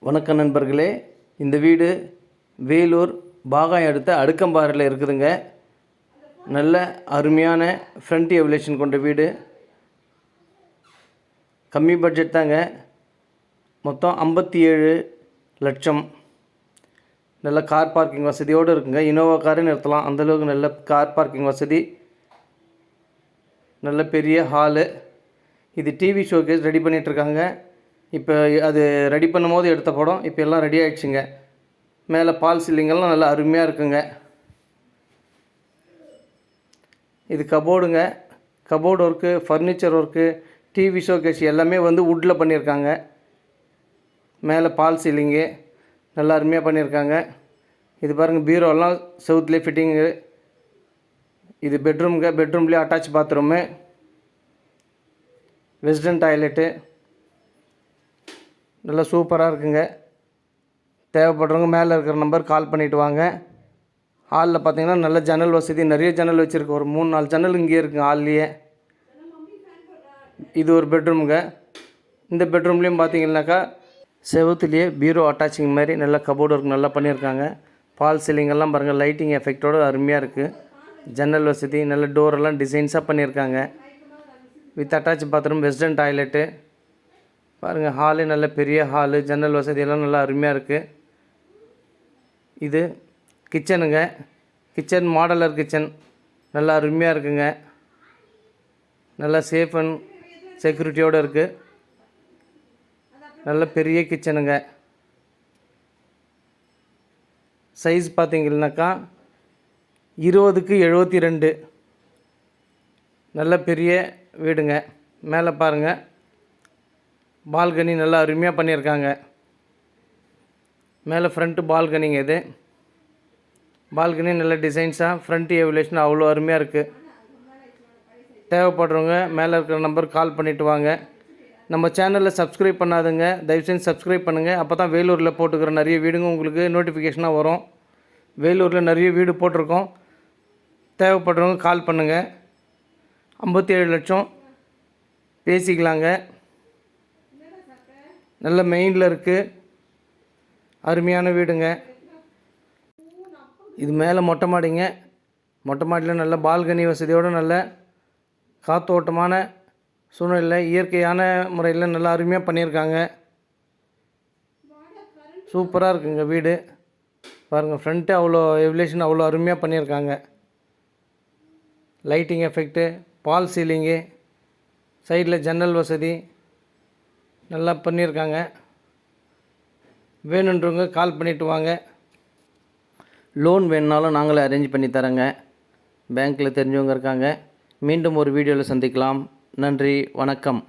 வணக்கம் நண்பர்களே. இந்த வீடு வேலூர் பாகாயம் அடுத்த அடுக்கம்பாறையில் இருக்குதுங்க. நல்ல அருமையான ஃப்ரண்ட் எவலேஷன் கொண்ட வீடு. கம்மி பட்ஜெட் தாங்க. மொத்தம் 57 லட்சம். நல்ல கார் பார்க்கிங் வசதியோடு இருக்குங்க. இனோவா காரை நிறுத்தலாம், அந்தளவுக்கு நல்ல கார் பார்க்கிங் வசதி. நல்ல பெரிய ஹாலு. இது டிவி ஷோகேஸ் ரெடி பண்ணிகிட்ருக்காங்க. இப்போ அது ரெடி பண்ணும் போது எடுத்த படம் இப்போ எல்லாம் ரெடி ஆகிடுச்சுங்க. மேலே பால் சீலிங்கெல்லாம் நல்லா அருமையாக இருக்குங்க. இது கபோர்டுங்க. Cupboard work, furniture work, TV showcase எல்லாமே வந்து வுட்டில் பண்ணியிருக்காங்க. மேலே பால் சீலிங்கு நல்லா அருமையாக பண்ணியிருக்காங்க. இது பாருங்கள், பீரோலாம் செவுத்துலேயே ஃபிட்டிங்கு. இது பெட்ரூமுங்க. பெட்ரூம்லேயே அட்டாச் பாத்ரூமு, வெஸ்டர்ன் டாய்லெட்டு நல்லா சூப்பராக இருக்குங்க. தேவைப்படுறவங்க மேலே இருக்கிற நம்பர் கால் பண்ணிவிட்டு வாங்க. ஹாலில் பார்த்தீங்கன்னா நல்ல ஜன்னல் வசதி, நிறைய ஜன்னல் வச்சுருக்கு. ஒரு 3-4 ஜன்னல் இங்கே இருக்குங்க ஹால்லையே. இது ஒரு பெட்ரூமுங்க. இந்த பெட்ரூம்லேயும் பார்த்தீங்கன்னாக்கா செவுத்துலேயே பீரோ அட்டாச்சிங் மாதிரி நல்லா கபோர்டு ஒர்க் நல்லா பண்ணியிருக்காங்க. பால் சீலிங்கெல்லாம் பாருங்கள், லைட்டிங் எஃபெக்டோடு அருமையாக இருக்குது. ஜன்னல் வசதி, நல்ல டோரெல்லாம் டிசைன்ஸாக பண்ணியிருக்காங்க. With attach bathroom, western toilet பாருங்கள். ஹாலு நல்ல பெரிய ஹாலு, ஜன்னல் வசதியெல்லாம் நல்லா அருமையாக இருக்குது. இது கிச்சனுங்க. கிச்சன் மாடலர் கிச்சன் நல்லா அருமையாக இருக்குங்க. நல்லா சேஃப் அண்ட் செக்யூரிட்டியோடு இருக்குது. நல்ல பெரிய கிச்சனுங்க. சைஸ் பார்த்தீங்கன்னாக்கா 20க்கு 72. நல்ல பெரிய வீடுங்க. மேலே பாருங்கள், பால்கனி நல்லா அருமையாக பண்ணியிருக்காங்க. மேலே ஃப்ரண்ட்டு பால்கனிங்க. இது பால்கனி நல்ல டிசைன்ஸாக ஃப்ரண்ட் எவலேஷன் அவ்வளோ அருமையாக இருக்குது. தேவைப்படுறவங்க மேலே இருக்கிற நம்பர் கால் பண்ணிவிட்டு வாங்க. நம்ம சேனலில் சப்ஸ்கிரைப் பண்ணாதுங்க, தயவுசெய்து சப்ஸ்கிரைப் பண்ணுங்கள். அப்போ தான் வேலூரில் போட்டுக்கிற நிறைய வீடுங்க உங்களுக்கு நோட்டிஃபிகேஷனாக வரும். வேலூரில் நிறைய வீடு போட்டிருக்கோம். தேவைப்படுறவங்க கால் பண்ணுங்கள். 57 லட்சம் பேசிக்கலாங்க. நல்ல மெயினில் இருக்குது. அருமையான வீடுங்க. இது மேலே மொட்டை மாடிங்க. மொட்டை மாடியில் நல்ல பால்கனி வசதியோடு நல்ல காற்றோட்டமான சூழ்நிலை, இயற்கையான முறையில் நல்லா அருமையாக பண்ணியிருக்காங்க. சூப்பராக இருக்குங்க வீடு. பாருங்கள், ஃப்ரண்ட்டு அவ்வளோ எவலேஷன் அவ்வளோ அருமையாக பண்ணியிருக்காங்க. லைட்டிங் எஃபெக்ட்டு, பால் சீலிங்கு, சைடில் ஜன்னல் வசதி நல்லா பண்ணியிருக்காங்க. வேணுன்றவங்க கால் பண்ணிவிட்டு வாங்க. லோன் வேணுனாலும் நாங்களே அரேஞ்ச் பண்ணி தரோங்க. பேங்க்கில் தெரிஞ்சவங்க இருக்காங்க. மீண்டும் ஒரு வீடியோவில் சந்திக்கலாம். நன்றி, வணக்கம்.